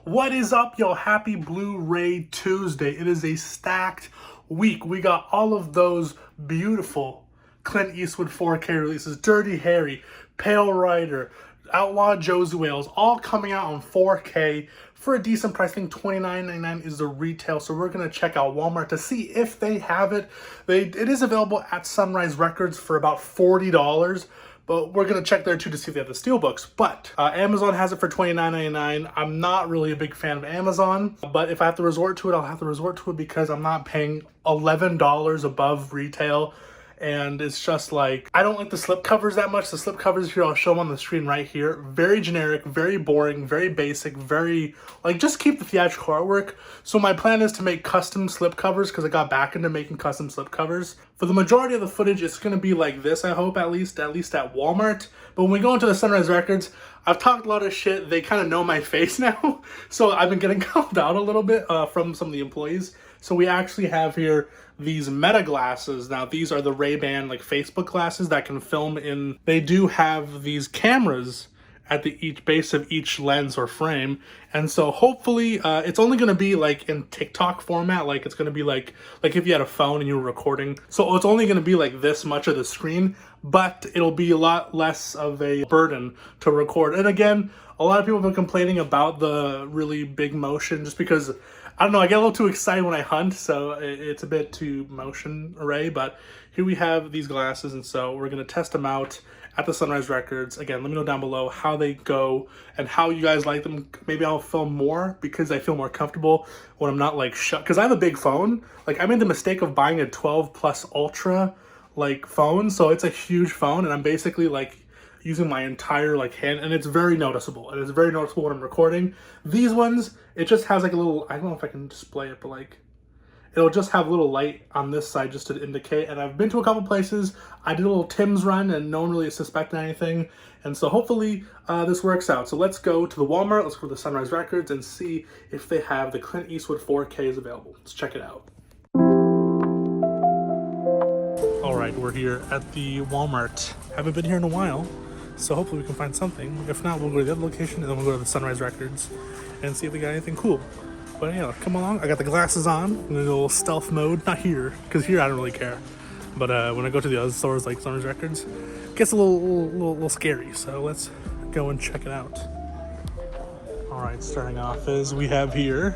What is up, yo? Happy Blu-ray Tuesday. It is a stacked week. We got all of those beautiful Clint Eastwood 4K releases, Dirty Harry, Pale Rider, Outlaw Joe's Whales, all coming out on 4K for a decent price. I think $29.99 is the retail. So we're going to check out Walmart to see if they have it. It is available at Sunrise Records for about $40. But we're going to check there too to see if they have the Steelbooks. But Amazon has it for $29.99. I'm not really a big fan of Amazon. But if I have to resort to it, I'll have to resort to it because I'm not paying $11 above retail. And it's just like, I don't like the slipcovers that much. The slipcovers here, I'll show them on the screen right here. Very generic, very boring, very basic, very, like, just keep the theatrical artwork. So my plan is to make custom slipcovers because I got back into making custom slipcovers. For the majority of the footage, it's going to be like this, I hope, at least at Walmart. But when we go into the Sunrise Records, I've talked a lot of shit. They kind of know my face now. So I've been getting called out a little bit from some of the employees. So we actually have here these Meta glasses. Now these are the Ray-Ban like Facebook glasses that can film in. They do have these cameras at each base of each lens or frame, and so hopefully it's only going to be like in TikTok format. Like it's going to be like if you had a phone and you were recording. So it's only going to be like this much of the screen, but it'll be a lot less of a burden to record. And again, a lot of people have been complaining about the really big motion just because, I don't know, I get a little too excited when I hunt, so it's a bit too motion array. But here we have these glasses, and so we're going to test them out at the Sunrise Records. Again, let me know down below how they go and how you guys like them. Maybe I'll film more because I feel more comfortable when I'm not like shut. Because I have a big phone. Like I made the mistake of buying a 12 Plus Ultra like phone, so it's a huge phone, and I'm basically like using my entire like hand, and it's very noticeable. And it's very noticeable when I'm recording. These ones, it just has like a little, I don't know if I can display it, but like it'll just have a little light on this side just to indicate. And I've been to a couple places. I did a little Tim's run and no one really suspected anything. And so hopefully this works out. So let's go to the Walmart, let's go to the Sunrise Records and see if they have the Clint Eastwood 4Ks available. Let's check it out. All right, we're here at the Walmart. Haven't been here in a while, so hopefully we can find something. If not, we'll go to the other location and then we'll go to the Sunrise Records and see if they got anything cool. But yeah, come along. I got the glasses on. I'm gonna go a little stealth mode. Not here, because here I don't really care. But when I go to the other stores like Sunrise Records, it gets a little scary. So let's go and check it out. All right, starting off is we have here,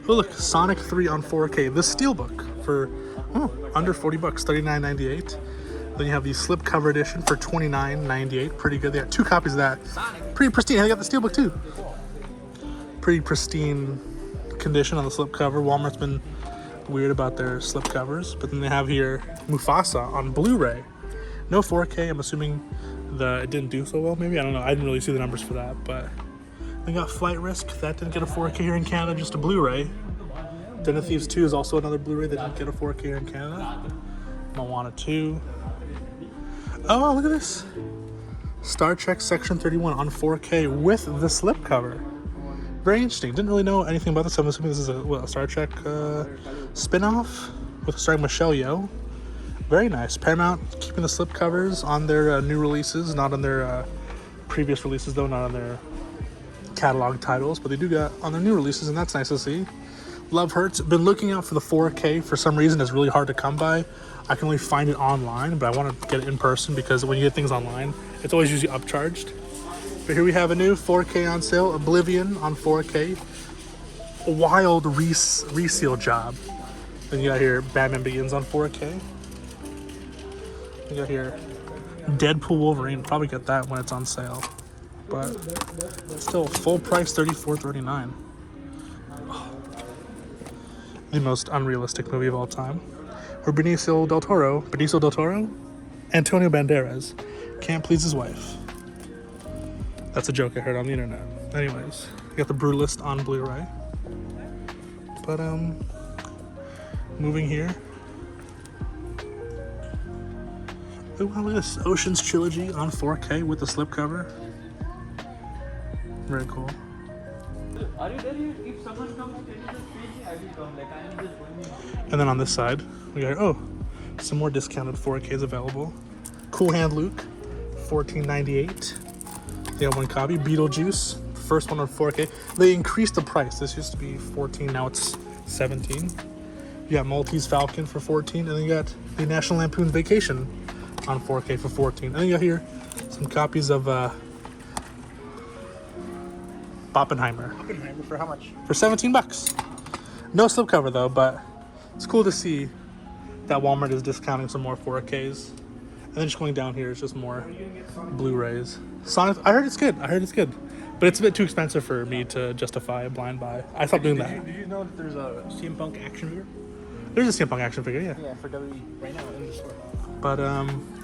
oh look, Sonic 3 on 4K. The Steelbook for under $40, $39.98. Then you have the slipcover edition for $29.98. Pretty good. They got 2 copies of that. Pretty pristine. They got the Steelbook too. Pretty pristine condition on the slipcover. Walmart's been weird about their slipcovers. But then they have here Mufasa on Blu-ray. No 4K. I'm assuming it didn't do so well. Maybe, I don't know. I didn't really see the numbers for that. But they got Flight Risk. That didn't get a 4K here in Canada, just a Blu-ray. Den of Thieves 2 is also another Blu-ray that didn't get a 4K here in Canada. Moana 2. Oh, look at this. Star Trek Section 31 on 4K with the slipcover. Very interesting. Didn't really know anything about this. I'm assuming this is a Star Trek spin-off starring Michelle Yeoh. Very nice. Paramount keeping the slipcovers on their new releases, not on their previous releases though, not on their catalog titles, but they do got on their new releases, and that's nice to see. Love Hurts. Been looking out for the 4K. For some reason, it's really hard to come by. I can only find it online, but I want to get it in person because when you get things online, it's always usually upcharged. But here we have a new 4K on sale, Oblivion on 4K. A wild reseal job. Then you got here Batman Begins on 4K. You got here Deadpool Wolverine. Probably get that when it's on sale. But still full price, $34.39. The most unrealistic movie of all time. Or Benicio del Toro, Antonio Banderas can't please his wife. That's a joke I heard on the internet. Anyways, we got the Brutalist on Blu-ray. But moving here. Oh wow, look at this Ocean's Trilogy on 4K with the slipcover. Very cool. Are you there? If someone comes, can you just pay me? I will come. Like I am just going. And then on this side, we got some more discounted 4Ks available. Cool Hand Luke, $14.98. They have one copy. Beetlejuice, first one on 4K. They increased the price. This used to be 14, now it's 17. You got Maltese Falcon for 14, and then you got the National Lampoon Vacation on 4K for 14. And then you got here some copies of Oppenheimer. Oppenheimer for how much? For 17 bucks. No slipcover though, but it's cool to see that Walmart is discounting some more 4Ks. And then just going down here is just more Blu-rays. Sonic, I heard it's good. But it's a bit too expensive for me to justify a blind buy. I stopped doing that. Did you know that there's a CM Punk action figure? There's a CM Punk action figure, yeah. Yeah, for WWE right now in the store. But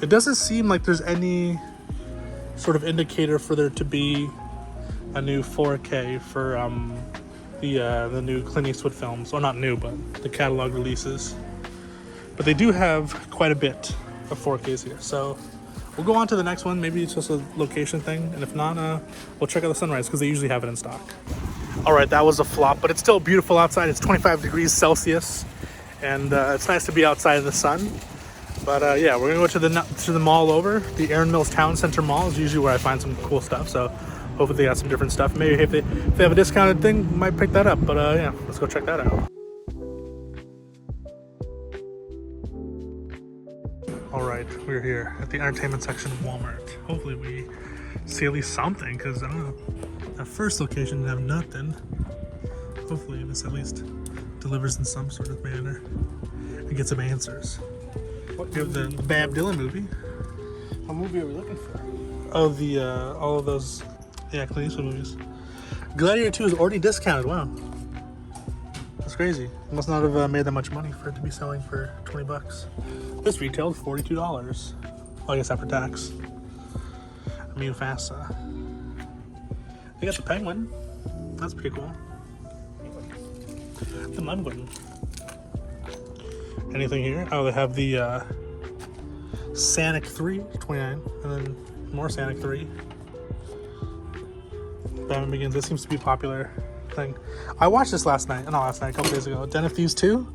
it doesn't seem like there's any sort of indicator for there to be a new 4K for the new Clint Eastwood films. Well, not new, but the catalog releases. But they do have quite a bit of 4Ks here. So we'll go on to the next one. Maybe it's just a location thing. And if not, we'll check out the sunrise because they usually have it in stock. All right, that was a flop, but it's still beautiful outside. It's 25 degrees Celsius. And it's nice to be outside in the sun. But yeah, we're going to go to the mall over. The Erin Mills Town Center Mall is usually where I find some cool stuff. So hopefully they got some different stuff. Maybe if they have a discounted thing, we might pick that up. But yeah, let's go check that out. All right, we're here at the entertainment section of Walmart. Hopefully we see at least something, because I don't know, that first location didn't have nothing. Hopefully this at least delivers in some sort of manner and get some answers. We have the Bab Dylan movie. What movie are we looking for? Oh, the all of those, yeah, Clint Eastwood movies. Gladiator 2 is already discounted. Wow, that's crazy. Must not have made that much money for it to be selling for 20 bucks. This retailed $42. Well, I guess after tax. I mean, Fassa. They got the Penguin. That's pretty cool. The Penguin. Anything here? Oh, they have the Sonic 3, 29, and then more Sonic 3. Batman Begins. This seems to be a popular thing. I watched this a couple days ago. Den of Thieves 2.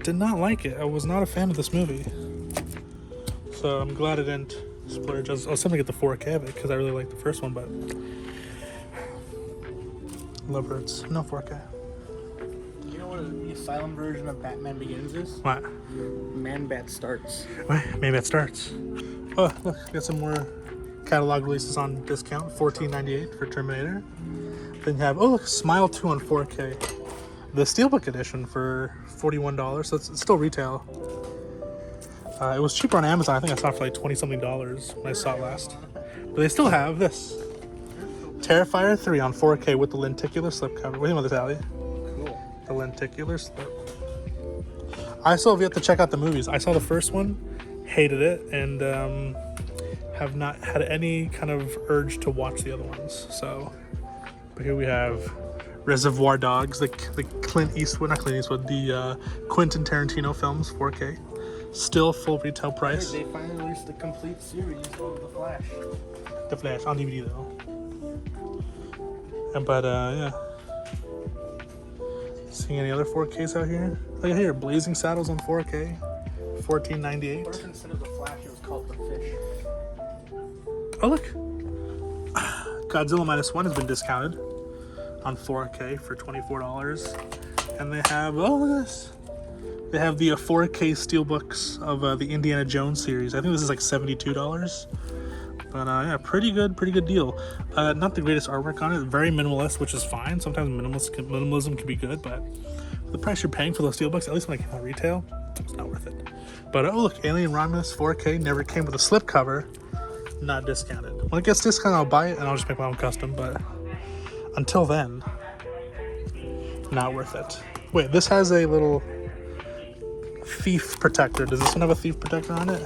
Did not like it. I was not a fan of this movie. So I'm glad I didn't splurge. I was going to get the 4K of it because I really liked the first one, but Love Hurts. No 4K. You know what the asylum version of Batman Begins is? What? Man-Bat Starts. Maybe it starts. Oh, look, got some more catalog releases on discount. $14.98 for Terminator. Then you have, oh look, Smile 2 on 4K. The Steelbook edition for $41, so it's still retail. It was cheaper on Amazon. I think I saw it for like $20-something when I saw it last. But they still have this Terrifier 3 on 4K with the lenticular slipcover. What do you think about this, Allie? Cool. The lenticular slip. I still have yet to check out the movies. I saw the first one, hated it, and have not had any kind of urge to watch the other ones. So, but here we have Reservoir Dogs, the Clint Eastwood, the Quentin Tarantino films, 4K. Still full retail price. They finally released the complete series of The Flash. The Flash on DVD though. But yeah. Seeing any other 4Ks out here? Look here, Blazing Saddles on 4K, $14.98. What if instead of The Flash it was called The Fish? Oh look, Godzilla -1 has been discounted on 4K for $24, and they have, oh look at this. They have the 4K Steelbooks of the Indiana Jones series. I think this is like $72. But yeah, pretty good deal. Not the greatest artwork on it. Very minimalist, which is fine. Sometimes minimalism can be good, but for the price you're paying for those Steelbooks, at least when I came out retail, it's not worth it. But oh look, Alien Romulus 4K never came with a slipcover. Not discounted. When it gets discounted, I'll buy it and I'll just make my own custom. But until then, not worth it. Wait, this has a little thief protector. Does this one have a thief protector on it?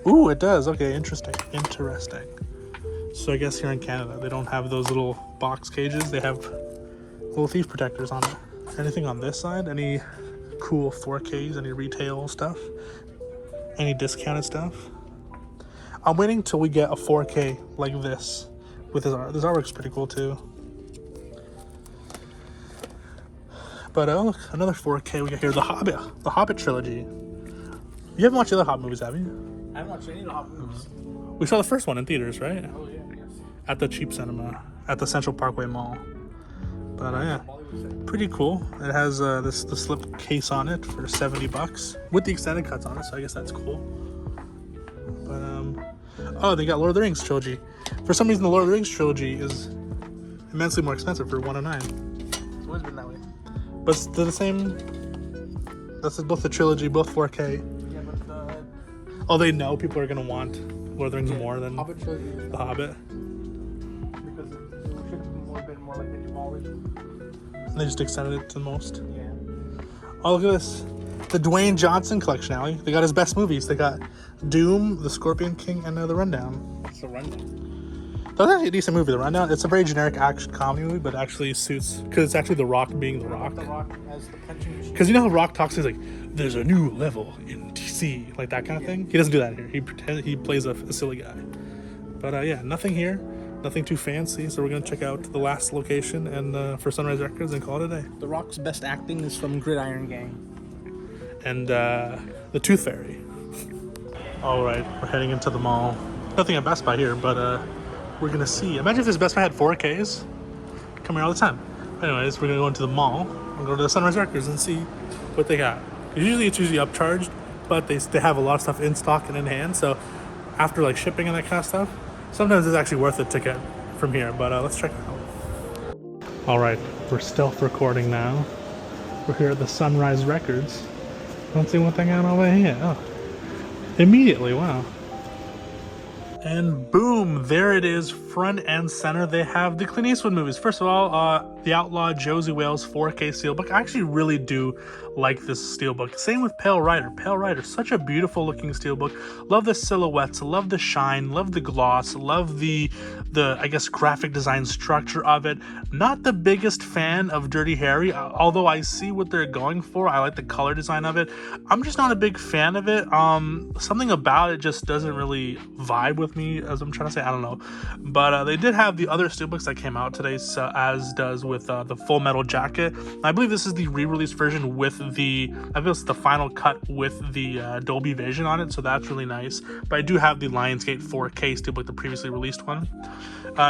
Ooh, it does. Okay, interesting. So I guess here in Canada, they don't have those little box cages. They have little thief protectors on it. Anything on this side? Any cool 4Ks? Any retail stuff? Any discounted stuff? I'm waiting till we get a 4K like this with this art. This artwork's pretty cool too. But oh look, another 4K we got here, The Hobbit trilogy. You haven't watched the other Hobbit movies, have you? I haven't watched any of the Hobbit movies. We saw the first one in theaters, right? Oh yeah, yes. At the cheap cinema. at the Central Parkway Mall. But yeah, pretty cool. It has the slip case on it for $70 with the extended cuts on it, so I guess that's cool. But oh, they got Lord of the Rings trilogy. For some reason, the Lord of the Rings trilogy is immensely more expensive for $109. It's always been that way. But they're the same. That's both the trilogy, both 4K. Yeah, but the Oh, they know people are gonna want Lord of the Rings more than Hobbit trilogy, The Hobbit. because it should have been a bit more like the knowledge. They just extended it to the most. Yeah. Oh, look at this. The Dwayne Johnson collection, Allie. They got his best movies. They got Doom, The Scorpion King, and The Rundown. It's a rundown. That was actually a decent movie, The Rundown. It's a very generic action comedy movie, but actually suits, because it's actually The Rock being The Rock. The Rock as the punching machine. Because you know how Rock talks, he's like, there's a new level in DC, like that kind of thing. He doesn't do that here. He plays a silly guy. But yeah, nothing here. Nothing too fancy, so we're going to check out the last location and for Sunrise Records and call it a day. The Rock's best acting is from Gridiron Gang. And the Tooth Fairy. All right, we're heading into the mall. Nothing at Best Buy here, but we're going to see. Imagine if this Best Buy had 4Ks. Come here all the time. Anyways, we're going to go into the mall and go to the Sunrise Records and see what they got. Usually it's usually upcharged, but they have a lot of stuff in stock and in hand, so after like shipping and that kind of stuff, sometimes it's actually worth it to get from here, but let's check it out. All right, we're stealth recording now. We're here at the Sunrise Records. Don't see one thing out over here. Oh, immediately, wow. And boom, there it is, front and center. They have the Clint Eastwood movies. First of all, The Outlaw Josie Wales 4K Steelbook. I actually really do like this Steelbook. Same with Pale Rider. Pale Rider, such a beautiful looking Steelbook. Love the silhouettes, love the shine, love the gloss, love the I guess graphic design structure of it. Not the biggest fan of Dirty Harry, although I see what they're going for. I like the color design of it. I'm just not a big fan of it. Something about it just doesn't really vibe with me, as I'm trying to say. I don't know. But they did have the other Steelbooks that came out today, so, as does with the Full Metal Jacket. I believe this is the re-release version with I think it's the final cut with the Dolby Vision on it, so that's really nice. But I do have the Lionsgate 4K Steelbook, the previously released one.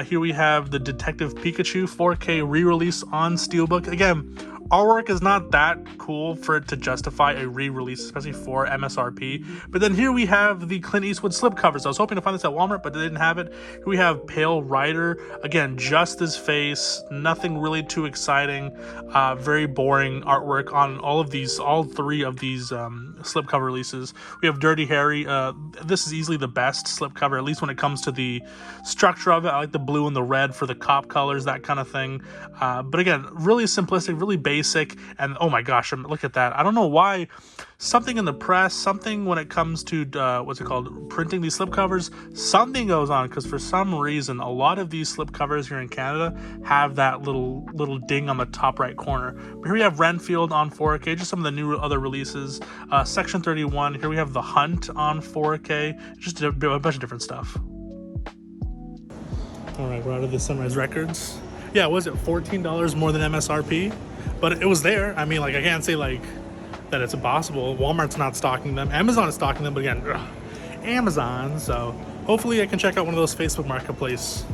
Here we have the Detective Pikachu 4K re-release on Steelbook. Again, artwork is not that cool for it to justify a re-release, especially for MSRP. But then here we have the Clint Eastwood slipcovers. I was hoping to find this at Walmart, but they didn't have it. Here we have Pale Rider. Again, just his face. Nothing really too exciting. Very boring artwork on all three of these slipcover releases. We have Dirty Harry. This is easily the best slipcover, at least when it comes to the structure of it. I like the blue and the red for the cop colors, that kind of thing. But again, really simplistic, really basic, and oh my gosh, look at that. I don't know why. Something in the press, something when it comes to what's it called, printing these slipcovers, something goes on, because for some reason a lot of these slipcovers here in Canada have that little ding on the top right corner. But here we have Renfield on 4K, just some of the new other releases. Section 31, here we have The Hunt on 4K, just a bunch of different stuff. All right, we're out of the Sunrise Records. Yeah, was it $14 more than MSRP? But it was there. I mean, like, I can't say like that it's impossible. Walmart's not stocking them. Amazon is stocking them, but again, Amazon. So hopefully I can check out one of those Facebook Marketplace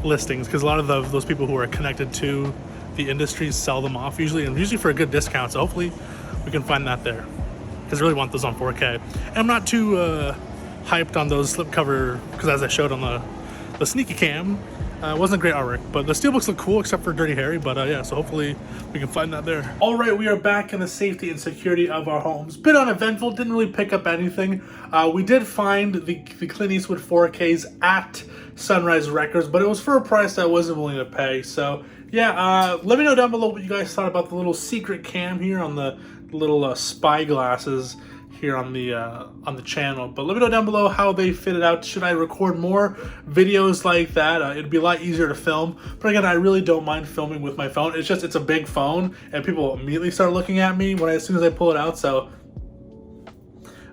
listings, because a lot of those people who are connected to the industry sell them off usually for a good discount. So hopefully we can find that there, because I really want those on 4K. And I'm not too hyped on those slipcover, because as I showed on the sneaky cam, wasn't great artwork, but the Steelbooks look cool except for Dirty Harry. But yeah, so hopefully we can find that there. All right, we are back in the safety and security of our homes. Bit uneventful, didn't really pick up anything. We did find the Clint Eastwood 4Ks at Sunrise Records, but it was for a price that I wasn't willing to pay. So yeah, let me know down below what you guys thought about the little secret cam here on the little spy glasses here on the channel. But let me know down below how they fit it out. Should I record more videos like that? It'd be a lot easier to film. But again, I really don't mind filming with my phone. It's just, it's a big phone, and people immediately start looking at me as soon as I pull it out. So,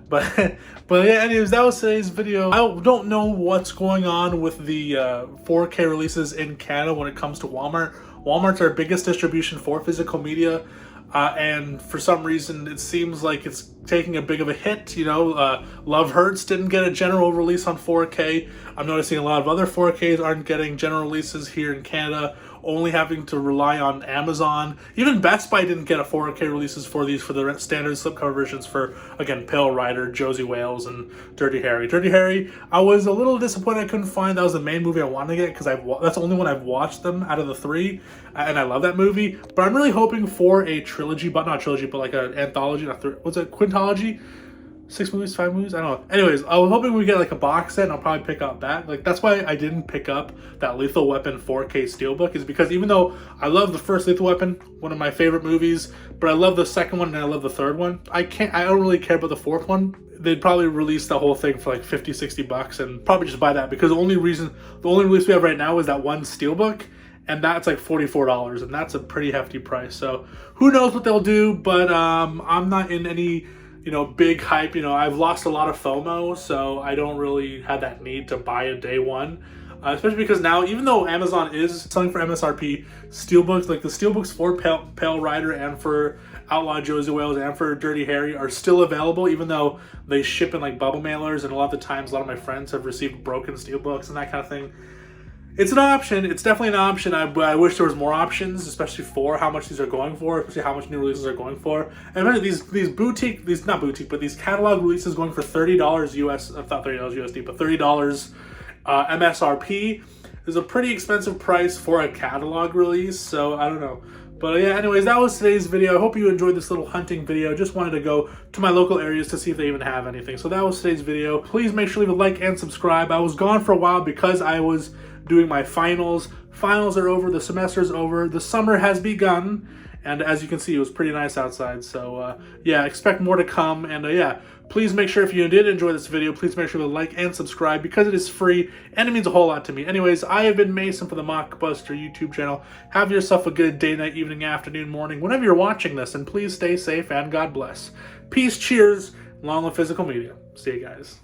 but yeah, anyways, that was today's video. I don't know what's going on with the 4K releases in Canada when it comes to Walmart. Walmart's our biggest distribution for physical media. and for some reason it seems like it's taking a big of a hit. You know, Love Hurts didn't get a general release on 4K. I'm noticing a lot of other 4Ks aren't getting general releases here in Canada, only having to rely on Amazon. Even Best Buy didn't get a 4K releases for these, for the standard slipcover versions for, again, Pale Rider, Josie Wales, and Dirty Harry. Dirty Harry, I was a little disappointed I couldn't find. That was the main movie I wanted to get, because that's the only one I've watched them out of the three, and I love that movie. But I'm really hoping for a trilogy, but not a trilogy, but like an anthology, what's it, quintology? 6 movies, 5 movies? I don't know. Anyways, I was hoping we get like a box set, and I'll probably pick up that. Like, that's why I didn't pick up that Lethal Weapon 4K Steelbook, is because even though I love the first Lethal Weapon, one of my favorite movies, but I love the second one and I love the third one, I don't really care about the fourth one. They'd probably release the whole thing for like 50, 60 bucks and probably just buy that, because the only release we have right now is that one Steelbook, and that's like $44, and that's a pretty hefty price. So who knows what they'll do, but I'm not in any, you know, big hype. You know, I've lost a lot of FOMO, so I don't really have that need to buy a day one. Especially because now, even though Amazon is selling for MSRP, Steelbooks, like the Steelbooks for Pale Rider and for Outlaw Josie Wales and for Dirty Harry are still available, even though they ship in like bubble mailers, and a lot of the times a lot of my friends have received broken Steelbooks and that kind of thing. It's an option. It's definitely an option. I wish there was more options, especially for how much these are going for, especially how much new releases are going for. And remember, these catalog releases going for $30 US, not $30 USD, but $30 MSRP is a pretty expensive price for a catalog release. So I don't know. But yeah, anyways, that was today's video. I hope you enjoyed this little hunting video. Just wanted to go to my local areas to see if they even have anything. So that was today's video. Please make sure to leave a like and subscribe. I was gone for a while because I was doing my finals. Finals are over, the semester's over, the summer has begun, and as you can see, it was pretty nice outside. So yeah, expect more to come, and yeah, please make sure, if you did enjoy this video, please make sure to like and subscribe, because it is free and it means a whole lot to me. Anyways, I have been Mason for the Mockbuster YouTube channel. Have yourself a good day, night, evening, afternoon, morning, whenever you're watching this, and please stay safe and God bless. Peace, cheers, long live physical media. See you guys.